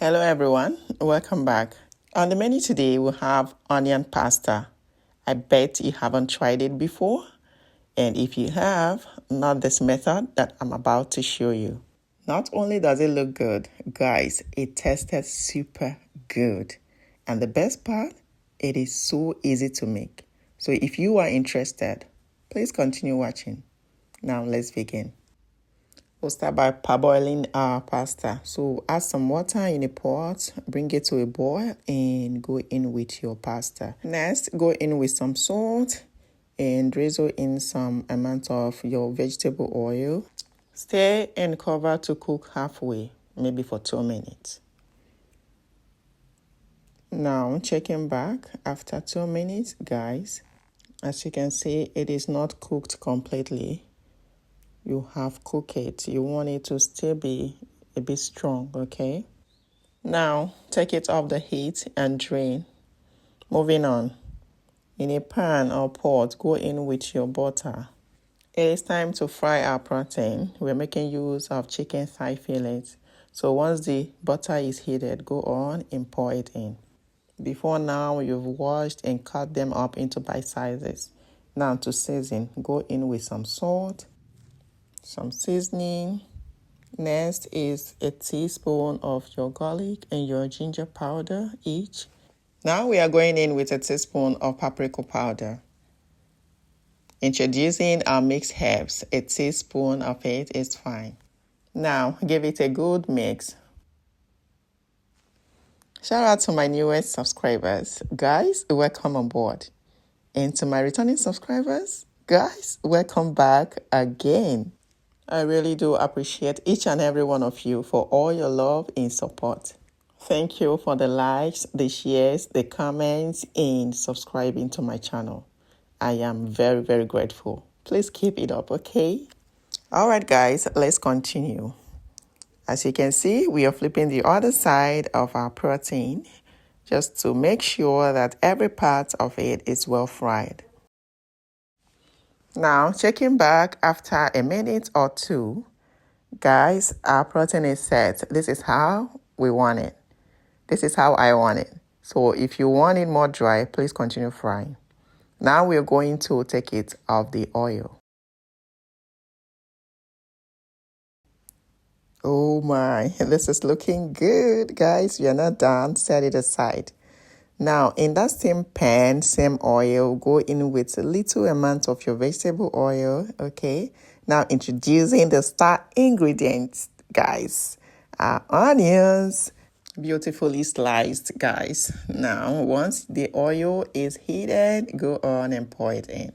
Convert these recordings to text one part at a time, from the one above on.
Hello everyone, welcome back. On the menu today we have onion pasta. I bet you haven't tried it before, and if you have, not this method that I'm about to show you. Not only does it look good, guys, it tasted super good. And the best part, it is so easy to make. So if you are interested, please continue watching. Now let's begin. We'll start by parboiling our pasta. So add some water in a pot, bring it to a boil, and go in with your pasta. Next, go in with some salt and drizzle in some amount of your vegetable oil. Stir and cover to cook halfway, maybe for 2 minutes. Now, checking back after 2 minutes, guys, as you can see, it is not cooked completely. You have cooked it. You want it to still be a bit strong, okay? Now, take it off the heat and drain. Moving on. In a pan or pot, go in with your butter. It is time to fry our protein. We're making use of chicken thigh fillets. So once the butter is heated, go on and pour it in. Before now, you've washed and cut them up into bite sizes. Now to season, go in with some salt, some seasoning. Next is a teaspoon of your garlic and your ginger powder each. Now we are going in with a teaspoon of paprika powder. Introducing our mixed herbs. A teaspoon of it is fine. Now give it a good mix. Shout out to my newest subscribers. Guys, welcome on board. And to my returning subscribers, guys, welcome back again. I really do appreciate each and every one of you for all your love and support. Thank you for the likes, the shares, the comments, and subscribing to my channel. I am very, very grateful. Please keep it up, okay? All right, guys, let's continue. As you can see, we are flipping the other side of our protein just to make sure that every part of it is well fried. Now, checking back after a minute or two, guys, our protein is set. This is how we want it. This is how I want it. So if you want it more dry, please continue frying. Now we're going to take it off the oil. Oh my, this is looking good, guys. We are not done. Set it aside. Now, in that same pan, same oil, go in with a little amount of your vegetable oil, okay? Now, introducing the star ingredients, guys. Our onions, beautifully sliced, guys. Now, once the oil is heated, go on and pour it in.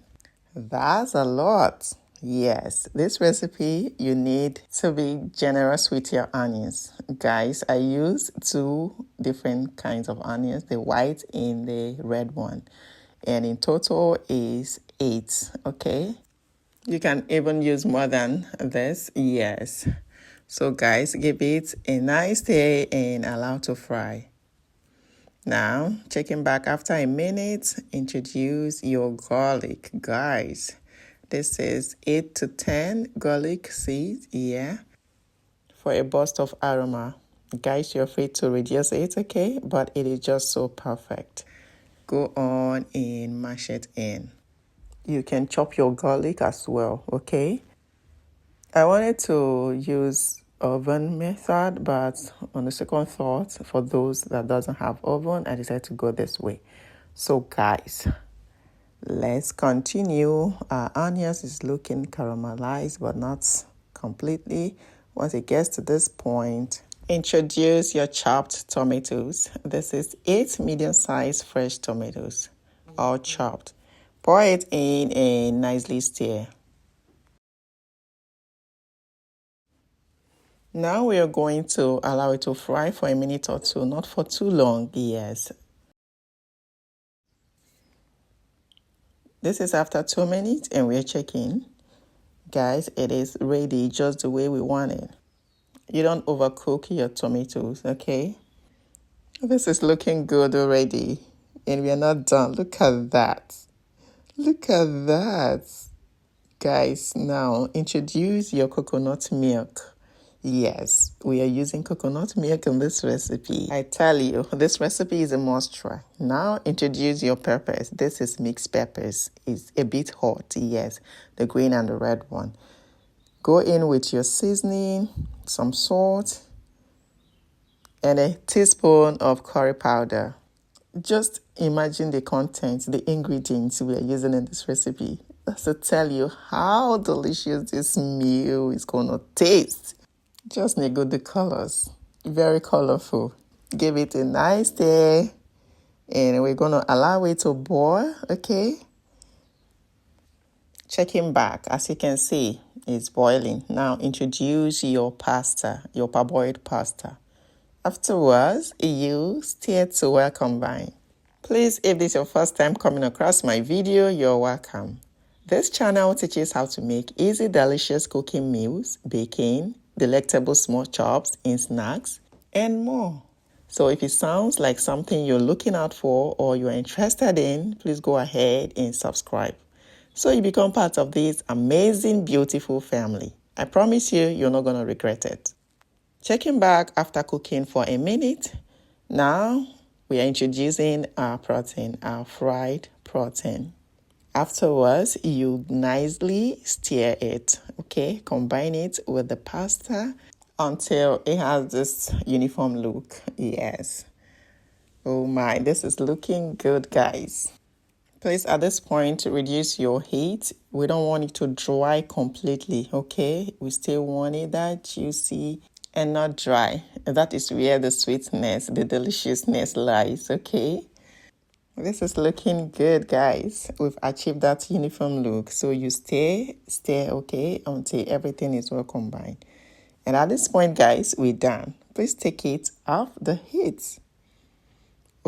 That's a lot. Yes, this recipe, you need to be generous with your onions. Guys, I use 2 different kinds of onions, the white and the red one. And in total is 8, okay? You can even use more than this, yes. So guys, give it a nice stir and allow to fry. Now, checking back after a minute, introduce your garlic, guys. This is 8 to 10 garlic seeds, yeah, for a burst of aroma. Guys, you're free to reduce it, okay? But it is just so perfect. Go on and mash it in. You can chop your garlic as well, okay? I wanted to use oven method, but on the second thought, for those that doesn't have oven, I decided to go this way. So guys, let's continue. Our onions is looking caramelized, but not completely. Once it gets to this point, introduce your chopped tomatoes. This is 8 medium-sized fresh tomatoes, all chopped. Pour it in and nicely stir. Now we are going to allow it to fry for a minute or two, not for too long, yes. This is after 2 minutes and we're checking. Guys, it is ready just the way we want it. You don't overcook your tomatoes, okay? This is looking good already. And we are not done. Look at that. Look at that. Guys, now introduce your coconut milk. Yes, we are using coconut milk in this recipe. I tell you, this recipe is a must try. Now introduce your peppers. This is mixed peppers. It's a bit hot, yes, the green and the red one. Go in with your seasoning, some salt, and a teaspoon of curry powder. Just imagine the contents, the ingredients we are using in this recipe. That's to tell you how delicious this meal is going to taste. Just nego the colors. Very colorful. Give it a nice stir. And we're going to allow it to boil, okay? Checking back, as you can see, it's boiling. Now introduce your pasta, your parboiled pasta. Afterwards, you stir to well combine. Please, if this is your first time coming across my video, you're welcome. This channel teaches how to make easy, delicious cooking meals, baking, delectable small chops in snacks, and more. So if it sounds like something you're looking out for or you're interested in, please go ahead and subscribe so you become part of this amazing, beautiful family. I promise you, you're not going to regret it. Checking back after cooking for a minute, now we are introducing our protein, our fried protein. Afterwards, you nicely stir it, okay? Combine it with the pasta until it has this uniform look. Yes. Oh my, this is looking good, guys. Please, at this point, reduce your heat. We don't want it to dry completely, okay? We still want it that juicy and not dry. That is where the sweetness, the deliciousness lies, okay? This is looking good, guys. We've achieved that uniform look. So you stay, okay, until everything is well combined. And at this point, guys, we're done. Please take it off the heat.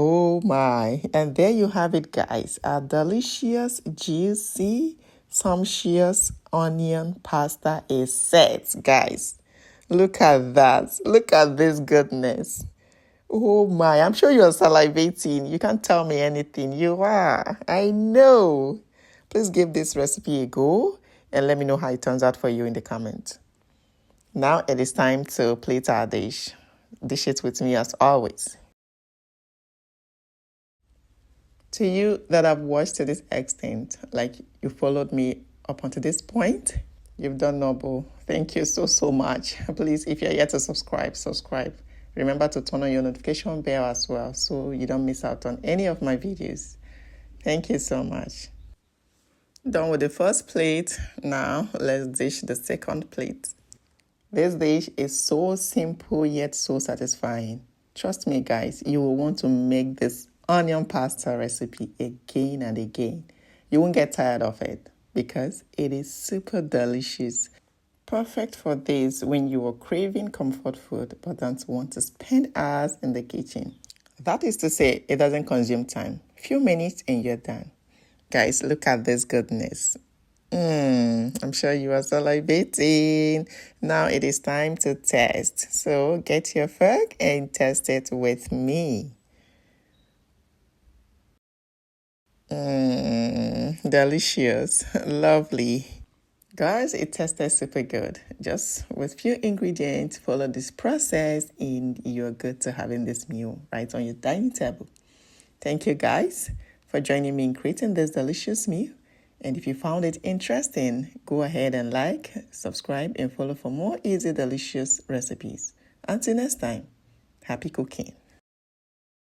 Oh my. And there you have it, guys. A delicious, juicy, sumptuous onion pasta is set, guys. Look at that. Look at this goodness. Oh my, I'm sure you're salivating. You can't tell me anything. You are. I know. Please give this recipe a go and let me know how it turns out for you in the comments. Now it is time to plate our dish. Dish it with me as always. To you that have watched to this extent, like you followed me up until this point, you've done noble. Thank you so much. Please, if you're yet to subscribe. Remember to turn on your notification bell as well so you don't miss out on any of my videos. Thank you so much. Done with the first plate. Now let's dish the second plate. This dish is so simple yet so satisfying. Trust me, guys, you will want to make this onion pasta recipe again and again. You won't get tired of it because it is super delicious. Perfect for days when you are craving comfort food but don't want to spend hours in the kitchen. That is to say, it doesn't consume time. Few minutes and you're done. Guys, look at this goodness. I'm sure you are salivating. Now it is time to test. So get your fork and test it with me. Delicious. Lovely. Guys, it tasted super good. Just with few ingredients, follow this process and you're good to having this meal right on your dining table. Thank you guys for joining me in creating this delicious meal. And if you found it interesting, go ahead and like, subscribe, and follow for more easy, delicious recipes. Until next time, happy cooking.